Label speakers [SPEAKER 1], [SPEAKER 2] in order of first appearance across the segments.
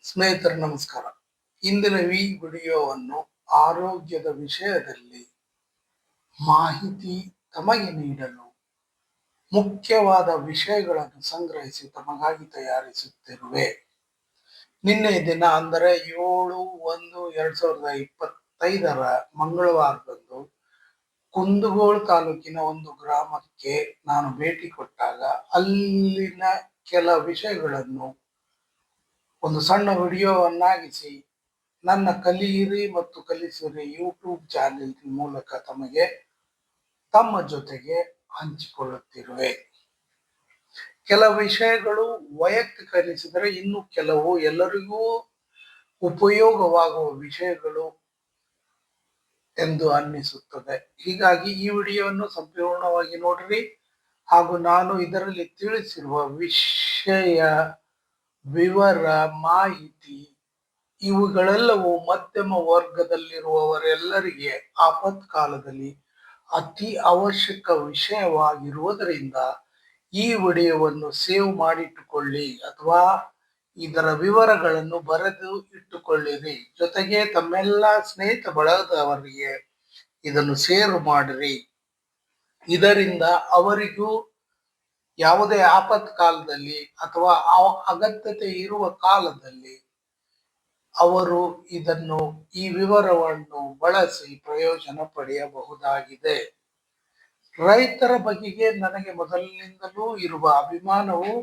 [SPEAKER 1] ಸ್ನೇಹಿತರೆ ನಮಸ್ಕಾರ. ಇಂದಿನ ಈ ವಿಡಿಯೋವನ್ನು ಆರೋಗ್ಯದ ವಿಷಯದಲ್ಲಿ ಮಾಹಿತಿ ತಮಗೆ ನೀಡಲು ಮುಖ್ಯವಾದ ವಿಷಯಗಳನ್ನು ಸಂಗ್ರಹಿಸಿ ತಮಗಾಗಿ ತಯಾರಿಸುತ್ತಿರುವೆ. ನಿನ್ನೆ ದಿನ ಅಂದರೆ 7/1/2025 ಮಂಗಳವಾರದಂದು ಕುಂದಗೋಳ ತಾಲೂಕಿನ ಒಂದು ಗ್ರಾಮಕ್ಕೆ ನಾನು ಭೇಟಿ ಕೊಟ್ಟಾಗ ಅಲ್ಲಿನ ಕೆಲ ವಿಷಯಗಳನ್ನು ಒಂದು ಸಣ್ಣ ವಿಡಿಯೋವನ್ನಾಗಿಸಿ ನನ್ನ ಕಲಿಯಿರಿ ಮತ್ತು ಕಲಿಸಿರಿ ಯೂಟ್ಯೂಬ್ ಚಾನೆಲ್ ಮೂಲಕ ತಮ್ಮ ಜೊತೆಗೆ ಹಂಚಿಕೊಳ್ಳುತ್ತಿರುವೆ. ಕೆಲ ವಿಷಯಗಳು ವೈಯಕ್ತಿಕ ಅನಿಸಿದರೆ ಇನ್ನು ಕೆಲವು ಎಲ್ಲರಿಗೂ ಉಪಯೋಗವಾಗುವ ವಿಷಯಗಳು ಎಂದು ಅನ್ನಿಸುತ್ತದೆ. ಹೀಗಾಗಿ ಈ ವಿಡಿಯೋವನ್ನು ಸಂಪೂರ್ಣವಾಗಿ ನೋಡ್ರಿ. ಹಾಗೂ ನಾನು ಇದರಲ್ಲಿ ತಿಳಿಸಿರುವ ವಿಷಯ, ವಿವರ, ಮಾಹಿತಿ ಇವುಗಳೆಲ್ಲವೂ ಮಧ್ಯಮ ವರ್ಗದಲ್ಲಿರುವವರೆಲ್ಲರಿಗೆ ಆಪತ್ಕಾಲದಲ್ಲಿ ಅತಿ ಅವಶ್ಯಕ ವಿಷಯವಾಗಿರುವುದರಿಂದ ಈ ವಿಡಿಯೋವನ್ನು ಸೇವ್ ಮಾಡಿಟ್ಟುಕೊಳ್ಳಿ ಅಥವಾ ಇದರ ವಿವರಗಳನ್ನು ಬರೆದು ಇಟ್ಟುಕೊಳ್ಳಿರಿ. ಜೊತೆಗೆ ತಮ್ಮೆಲ್ಲ ಸ್ನೇಹಿತ ಬಳಗದವರಿಗೆ ಇದನ್ನು ಶೇರ್ ಮಾಡಿರಿ. ಇದರಿಂದ ಅವರಿಗೂ ಯಾವುದೇ ಆಪತ್ಕಾಲದಲ್ಲಿ ಅಥವಾ ಅಗತ್ಯತೆ ಇರುವ ಕಾಲದಲ್ಲಿ ಅವರು ಈ ವಿವರವನ್ನು ಬಳಸಿ ಪ್ರಯೋಜನ ಪಡೆಯಬಹುದಾಗಿದೆ. ರೈತರ ಬಗೆಗೆ ನನಗೆ ಮೊದಲಿನಿಂದಲೂ ಇರುವ ಅಭಿಮಾನವು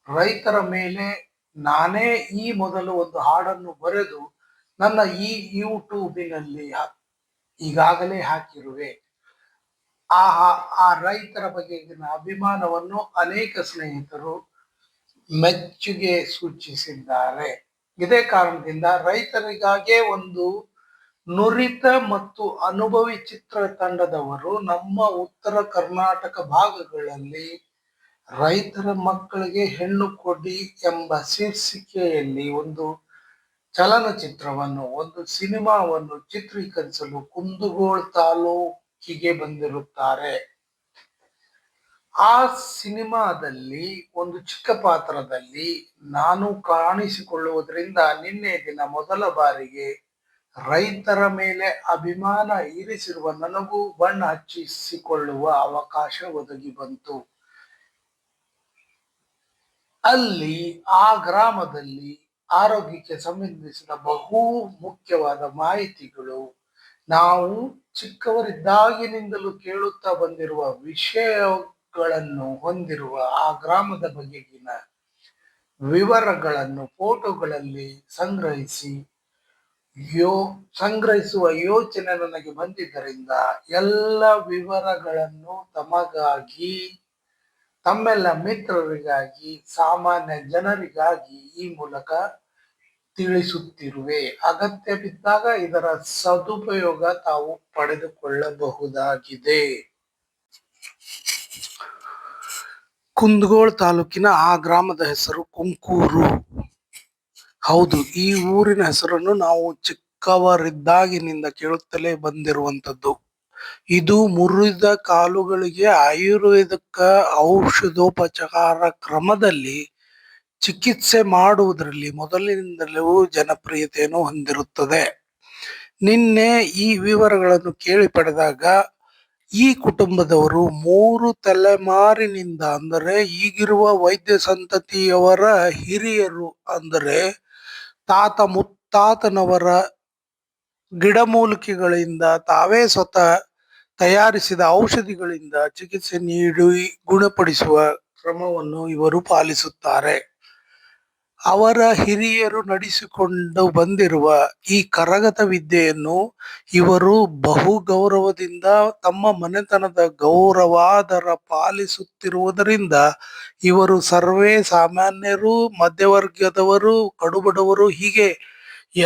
[SPEAKER 1] ರೈತರ ಮೇಲೆ ನಾನೇ ಈ ಮೊದಲು ಒಂದು ಹಾಡನ್ನು ಬರೆದು ನನ್ನ ಈ ಯೂಟ್ಯೂಬಿನಲ್ಲಿ ಈಗಾಗಲೇ ಹಾಕಿರುವೆ. ಆ ರೈತರ ಬಗೆಗಿನ ಅಭಿಮಾನವನ್ನು ಅನೇಕ ಸ್ನೇಹಿತರು ಮೆಚ್ಚುಗೆ ಸೂಚಿಸಿದ್ದಾರೆ. ಇದೇ ಕಾರಣದಿಂದ ರೈತರಿಗಾಗೇ ಒಂದು ನುರಿತ ಮತ್ತು ಅನುಭವಿ ಚಿತ್ರತಂಡದವರು ನಮ್ಮ ಉತ್ತರ ಕರ್ನಾಟಕ ಭಾಗಗಳಲ್ಲಿ ರೈತರ ಮಕ್ಕಳಿಗೆ ಹೆಣ್ಣು ಕೊಡಿ ಎಂಬ ಶೀರ್ಷಿಕೆಯಲ್ಲಿ ಒಂದು ಚಲನಚಿತ್ರವನ್ನು, ಒಂದು ಸಿನಿಮಾವನ್ನು ಚಿತ್ರೀಕರಿಸಲು ಕುಂದಗೋಳ ತಾಲೂಕಿಗೆ ಬಂದಿರುತ್ತಾರೆ. ಆ ಸಿನಿಮಾದಲ್ಲಿ ಒಂದು ಚಿಕ್ಕ ಪಾತ್ರದಲ್ಲಿ ನಾನು ಕಾಣಿಸಿಕೊಳ್ಳುವುದರಿಂದ ನಿನ್ನೆ ದಿನ ಮೊದಲ ಬಾರಿಗೆ ರೈತರ ಮೇಲೆ ಅಭಿಮಾನ ಇರಿಸಿರುವ ನನಗೂ ಬಣ್ಣ ಹಚ್ಚಿಸಿಕೊಳ್ಳುವ ಅವಕಾಶ ಒದಗಿ ಬಂತು. ಅಲ್ಲಿ ಆ ಗ್ರಾಮದಲ್ಲಿ ಆರೋಗ್ಯಕ್ಕೆ ಸಂಬಂಧಿಸಿದ ಬಹು ಮುಖ್ಯವಾದ ಮಾಹಿತಿಗಳು, ನಾವು ಚಿಕ್ಕವರಿದ್ದಾಗಿನಿಂದಲೂ ಕೇಳುತ್ತಾ ಬಂದಿರುವ ವಿಷಯಗಳನ್ನು ಹೊಂದಿರುವ ಆ ಗ್ರಾಮದ ಬಗೆಗಿನ ವಿವರಗಳನ್ನು ಫೋಟೋಗಳಲ್ಲಿ ಸಂಗ್ರಹಿಸುವ ಯೋಚನೆ ನನಗೆ ಬಂದಿದ್ದರಿಂದ ಎಲ್ಲ ವಿವರಗಳನ್ನು ತಮಗಾಗಿ, ತಮ್ಮೆಲ್ಲ ಮಿತ್ರರಿಗಾಗಿ, ಸಾಮಾನ್ಯ ಜನರಿಗಾಗಿ ಈ ಮೂಲಕ ತಿಳಿಸುತ್ತಿರುವೆ. ಅಗತ್ಯ ಬಿದ್ದಾಗ ಇದರ ಸದುಪಯೋಗ ತಾವು ಪಡೆದುಕೊಳ್ಳಬಹುದಾಗಿದೆ. ಕುಂದಗೋಳ ತಾಲೂಕಿನ ಆ ಗ್ರಾಮದ ಹೆಸರು ಕುಂಕೂರು. ಹೌದು, ಈ ಊರಿನ ಹೆಸರನ್ನು ನಾವು ಚಿಕ್ಕವರಿದ್ದಾಗಿನಿಂದ ಕೇಳುತ್ತಲೇ ಬಂದಿರುವಂತದ್ದು. ಇದು ಮುರಿದ ಕಾಲುಗಳಿಗೆ ಆಯುರ್ವೇದಿಕ ಔಷಧೋಪಚಾರ ಕ್ರಮದಲ್ಲಿ ಚಿಕಿತ್ಸೆ ಮಾಡುವುದರಲ್ಲಿ ಮೊದಲಿನಿಂದಲೂ ಜನಪ್ರಿಯತೆಯನ್ನು ಹೊಂದಿರುತ್ತದೆ. ನಿನ್ನೆ ಈ ವಿವರಗಳನ್ನು ಕೇಳಿ ಪಡೆದಾಗ ಈ ಕುಟುಂಬದವರು 3 ತಲೆಮಾರಿನಿಂದ, ಅಂದರೆ ಈಗಿರುವ ವೈದ್ಯ ಸಂತತಿಯವರ ಹಿರಿಯರು, ಅಂದರೆ ತಾತ ಮುತ್ತಾತನವರ ಗಿಡಮೂಲಿಕೆಗಳಿಂದ ತಾವೇ ಸ್ವತಃ ತಯಾರಿಸಿದ ಔಷಧಿಗಳಿಂದ ಚಿಕಿತ್ಸೆ ನೀಡಿ ಗುಣಪಡಿಸುವ ಕ್ರಮವನ್ನು ಇವರು ಪಾಲಿಸುತ್ತಾರೆ. ಅವರ ಹಿರಿಯರು ನಡೆಸಿಕೊಂಡು ಬಂದಿರುವ ಈ ಕರಗತ ವಿದ್ಯೆಯನ್ನು ಇವರು ಬಹು ಗೌರವದಿಂದ ತಮ್ಮ ಮನೆತನದ ಗೌರವಾದರ ಪಾಲಿಸುತ್ತಿರುವುದರಿಂದ ಇವರು ಸರ್ವೇ ಸಾಮಾನ್ಯರು, ಮಧ್ಯವರ್ಗದವರು, ಕಡುಬಡವರು, ಹೀಗೆ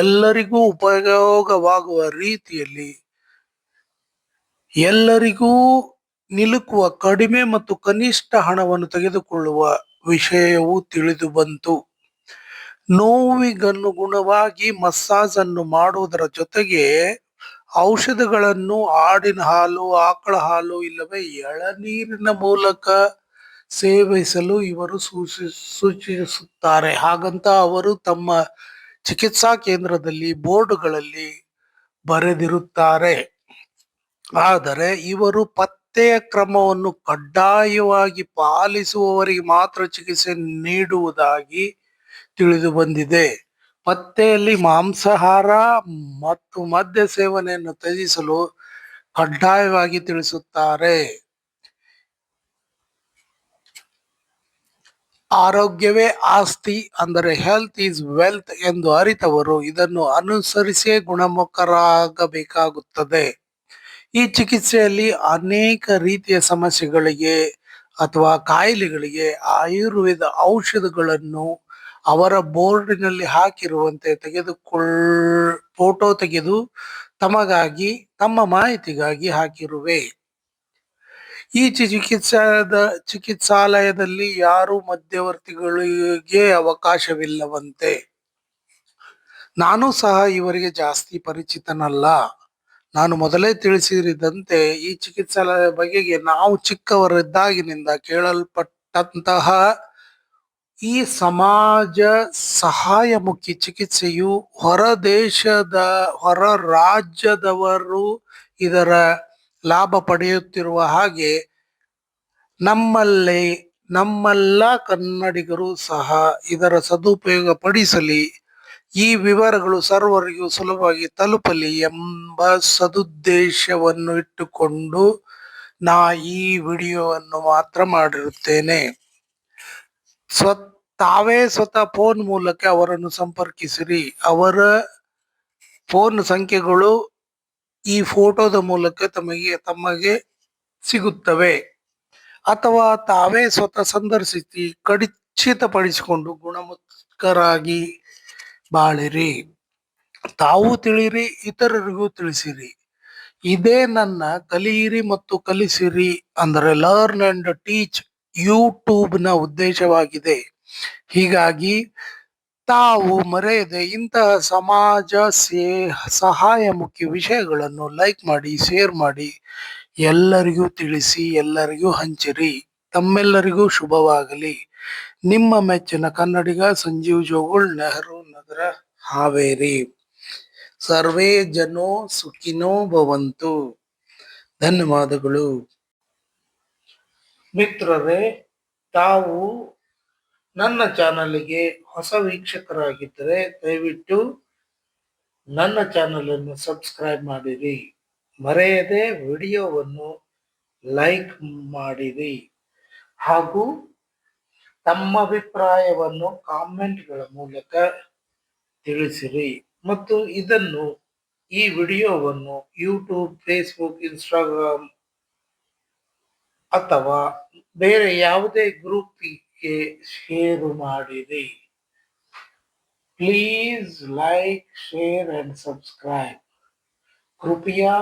[SPEAKER 1] ಎಲ್ಲರಿಗೂ ಉಪಯೋಗವಾಗುವ ರೀತಿಯಲ್ಲಿ ಎಲ್ಲರಿಗೂ ನಿಲುಕುವ ಕಡಿಮೆ ಮತ್ತು ಕನಿಷ್ಠ ಹಣವನ್ನು ತೆಗೆದುಕೊಳ್ಳುವ ವಿಷಯವು ತಿಳಿದು ಬಂತು. ನೋವಿಗನುಗುಣವಾಗಿ ಮಸಾಜ್ ಅನ್ನು ಮಾಡುವುದರ ಜೊತೆಗೆ ಔಷಧಗಳನ್ನು ಆಡಿನ ಹಾಲು, ಆಕಳ ಹಾಲು ಇಲ್ಲವೇ ಎಳನೀರಿನ ಮೂಲಕ ಸೇವಿಸಲು ಇವರು ಸೂಚಿಸುತ್ತಾರೆ. ಹಾಗಂತ ಅವರು ತಮ್ಮ ಚಿಕಿತ್ಸಾ ಕೇಂದ್ರದಲ್ಲಿ ಬೋರ್ಡುಗಳಲ್ಲಿ ಬರೆದಿರುತ್ತಾರೆ. ಆದರೆ ಇವರು ಪತ್ತೆಯ ಕ್ರಮವನ್ನು ಕಡ್ಡಾಯವಾಗಿ ಪಾಲಿಸುವವರಿಗೆ ಮಾತ್ರ ಚಿಕಿತ್ಸೆ ನೀಡುವುದಾಗಿ ತಿಳಿದು ಬಂದಿದೆ. ಪತ್ತೆಯಲ್ಲಿ ಮಾಂಸಾಹಾರ ಮತ್ತು ಮದ್ಯ ಸೇವನೆಯನ್ನು ತ್ಯಜಿಸಲು ಕಡ್ಡಾಯವಾಗಿ ತಿಳಿಸುತ್ತಾರೆ. ಆರೋಗ್ಯವೇ ಆಸ್ತಿ, ಅಂದರೆ ಹೆಲ್ತ್ ಈಸ್ ವೆಲ್ತ್ ಎಂದು ಅರಿತವರು ಇದನ್ನು ಅನುಸರಿಸೇ ಗುಣಮುಖರಾಗಬೇಕಾಗುತ್ತದೆ. ಈ ಚಿಕಿತ್ಸೆಯಲ್ಲಿ ಅನೇಕ ರೀತಿಯ ಸಮಸ್ಯೆಗಳಿಗೆ ಅಥವಾ ಕಾಯಿಲೆಗಳಿಗೆ ಆಯುರ್ವೇದ ಔಷಧಗಳನ್ನು ಅವರ ಬೋರ್ಡಿನಲ್ಲಿ ಹಾಕಿರುವಂತೆ ಫೋಟೋ ತೆಗೆದು ತಮ್ಮ ಮಾಹಿತಿಗಾಗಿ ಹಾಕಿರುವೆ. ಈ ಚಿಕಿತ್ಸಾಲಯದಲ್ಲಿ ಯಾರು ಮಧ್ಯವರ್ತಿಗಳಿಗೆ ಅವಕಾಶವಿಲ್ಲವಂತೆ. ನಾನು ಸಹ ಇವರಿಗೆ ಜಾಸ್ತಿ ಪರಿಚಿತನಲ್ಲ. ನಾನು ಮೊದಲೇ ತಿಳಿಸಿದಂತೆ ಈ ಚಿಕಿತ್ಸಾಲಯದ ಬಗೆಗೆ ನಾವು ಚಿಕ್ಕವರಿದ್ದಾಗಿನಿಂದ ಕೇಳಲ್ಪಟ್ಟಂತಹ ಈ ಸಮಾಜ ಸಹಾಯಮುಖಿ ಚಿಕಿತ್ಸೆಯು ಹೊರ ರಾಜ್ಯದವರು ಇದರ ಲಾಭ ಪಡೆಯುತ್ತಿರುವ ಹಾಗೆ ನಮ್ಮೆಲ್ಲ ಕನ್ನಡಿಗರು ಸಹ ಇದರ ಸದುಪಯೋಗ ಪಡಿಸಲಿ, ಈ ವಿವರಗಳು ಸರ್ವರಿಗೂ ಸುಲಭವಾಗಿ ತಲುಪಲಿ ಎಂಬ ಸದುದ್ದೇಶವನ್ನು ಇಟ್ಟುಕೊಂಡು ನಾ ಈ ವಿಡಿಯೋವನ್ನು ಮಾತ್ರ ಮಾಡಿರುತ್ತೇನೆ. ತಾವೇ ಸ್ವತಃ ಫೋನ್ ಮೂಲಕ ಅವರನ್ನು ಸಂಪರ್ಕಿಸಿರಿ. ಅವರ ಫೋನ್ ಸಂಖ್ಯೆಗಳು ಈ ಫೋಟೋದ ಮೂಲಕ ತಮಗೆ ಸಿಗುತ್ತವೆ. ಅಥವಾ ತಾವೇ ಸ್ವತಃ ಸಂದರ್ಶಿಸಿ ಖಚಿತಪಡಿಸಿಕೊಂಡು ಗುಣಮುಖರಾಗಿ ಬಾಳಿರಿ. ತಾವು ತಿಳಿಯಿರಿ, ಇತರರಿಗೂ ತಿಳಿಸಿರಿ. ಇದೇ ನನ್ನ ಕಲಿಯಿರಿ ಮತ್ತು ಕಲಿಸಿರಿ, ಅಂದರೆ ಲರ್ನ್ ಅಂಡ್ ಟೀಚ್ ಯೂಟ್ಯೂಬ್ನ ಉದ್ದೇಶವಾಗಿದೆ. ಹೀಗಾಗಿ ತಾವು ಮರೆಯದೆ ಇಂತಹ ಸಮಾಜ ಸಹಾಯಮುಖಿ ವಿಷಯಗಳನ್ನು ಲೈಕ್ ಮಾಡಿ, ಶೇರ್ ಮಾಡಿ, ಎಲ್ಲರಿಗೂ ತಿಳಿಸಿ, ಎಲ್ಲರಿಗೂ ಹಂಚಿರಿ. ತಮ್ಮೆಲ್ಲರಿಗೂ ಶುಭವಾಗಲಿ. ನಿಮ್ಮ ಮೆಚ್ಚಿನ ಕನ್ನಡಿಗ ಸಂಜೀವ್ ಜೋಗುಳ್, ನೆಹರು ನಗರ, ಹಾವೇರಿ. ಸರ್ವೇ ಜನೋ ಸುಖಿನೋ ಭವಂತು. ಧನ್ಯವಾದಗಳು. ಮಿತ್ರರೇ, ತಾವು ನನ್ನ ಚಾನಲ್ಗೆ ಹೊಸ ವೀಕ್ಷಕರಾಗಿದ್ದರೆ ದಯವಿಟ್ಟು ನನ್ನ ಚಾನಲ್ ಅನ್ನು ಸಬ್ಸ್ಕ್ರೈಬ್ ಮಾಡಿರಿ. ಮರೆಯದೆ ವಿಡಿಯೋವನ್ನು ಲೈಕ್ ಮಾಡಿರಿ ಹಾಗೂ ತಮ್ಮ ಅಭಿಪ್ರಾಯವನ್ನು ಕಾಮೆಂಟ್ಗಳ ಮೂಲಕ ತಿಳಿಸಿರಿ. ಮತ್ತು ಈ ವಿಡಿಯೋವನ್ನು ಯೂಟ್ಯೂಬ್, ಫೇಸ್ಬುಕ್, ಇನ್ಸ್ಟಾಗ್ರಾಮ್ ಅಥವಾ ಬೇರೆ ಯಾವುದೇ ಗ್ರೂಪಿಗೆ ಶೇರ್ ಮಾಡಿರಿ. Please like, share and subscribe. कृपया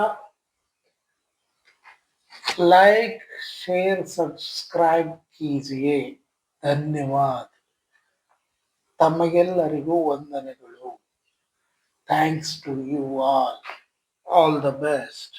[SPEAKER 1] लाइक, शेयर, सब्सक्राइब कीजिए. ಧನ್ಯವಾದ. ತಮಗೆಲ್ಲರಿಗೂ ವಂದನೆಗಳು. Thanks to you all the best.